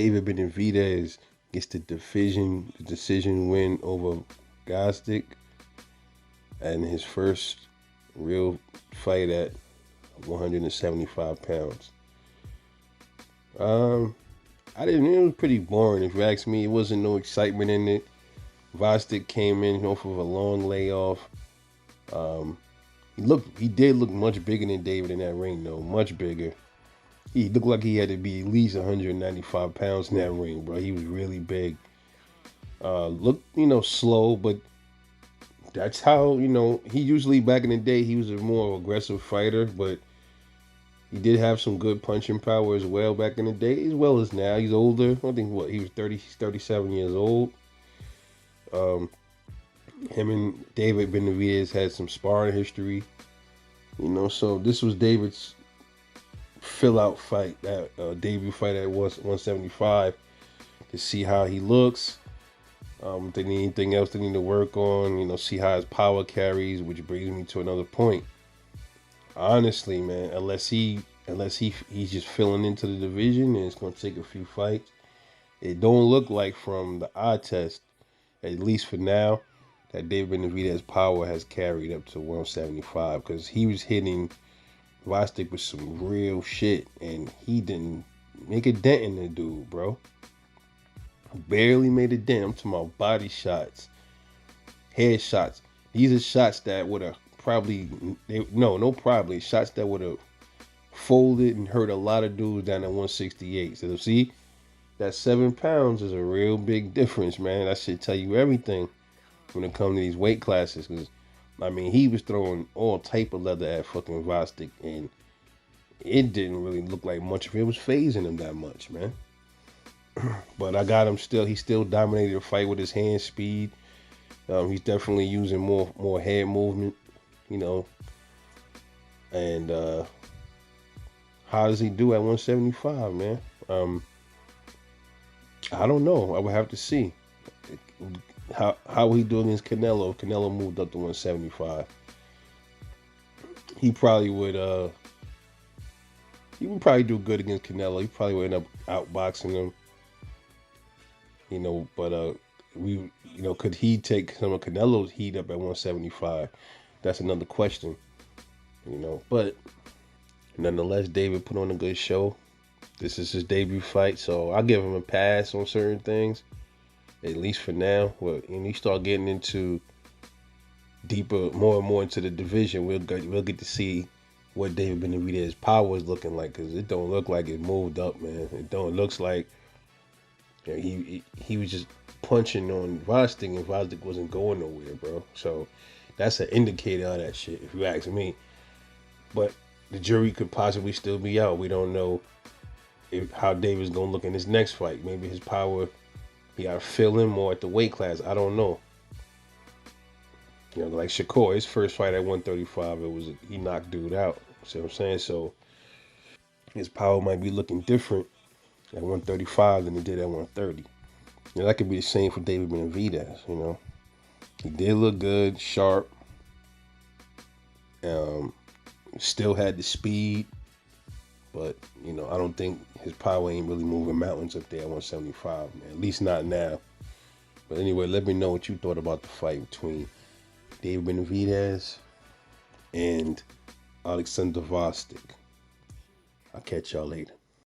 David Benavidez gets the decision win over Gvozdyk, and his first real fight at 175 pounds. I didn't. It was pretty boring, if you ask me. It wasn't no excitement in it. Gvozdyk came in off of a long layoff. Um, he did look much bigger than David in that ring, though. Much bigger. He looked like he had to be at least 195 pounds in that ring, bro. He was really big. Looked, slow, but that's how, he usually back in the day, he was a more aggressive fighter, but he did have some good punching power as well back in the day, as well as now. He's older. I think he was 30, he's 37 years old. Um, him and David Benavidez had some sparring history, so this was David's fill out fight, that debut fight at 175 to see how he looks. If they need anything else they need to work on, see how his power carries, which brings me to another point. Honestly, man, unless he's just filling into the division and it's gonna take a few fights, it don't look like from the eye test, at least for now, that David Benavidez's power has carried up to 175, because he was hitting Gvozdyk with some real shit, and he didn't make a dent in the dude, bro. Barely made a dent. I'm talking about body shots, head shots. These are shots that would have shots that would have folded and hurt a lot of dudes down at 168. So see, that 7 pounds is a real big difference, man. That should tell you everything when it comes to these weight classes. Because he was throwing all type of leather at fucking Gvozdyk, and it didn't really look like much of it was phasing him that much, man. But I got him still. He still dominated the fight with his hand speed. He's definitely using more head movement, And how does he do at 175, man? I don't know. I would have to see how he do against Canelo. If Canelo moved up to 175, he probably would. He would probably do good against Canelo. He probably would end up outboxing him. But could he take some of Canelo's heat up at 175? That's another question. But nonetheless, David put on a good show. This is his debut fight, so I'll give him a pass on certain things, at least for now. Well, you start getting into deeper, more and more into the division, we'll get to see what David Benavidez's power is looking like, because it don't look like it moved up, man. It looks like he was just punching on Gvozdyk, and Gvozdyk wasn't going nowhere, bro. So that's an indicator of that shit, if you ask me. But the jury could possibly still be out. We don't know how David's gonna look in his next fight. Maybe his power, he got to fill in more at the weight class. I don't know. Like Shakur, his first fight at 135, he knocked dude out. See what I'm saying? So his power might be looking different at 135 than it did at 130. That could be the same for David Benavidez. He did look good, sharp. Still had the speed, but I don't think his power ain't really moving mountains up there at 175, man. At least not now. But anyway, let me know what you thought about the fight between David Benavidez and Oleksandr Gvozdyk. I'll catch y'all later.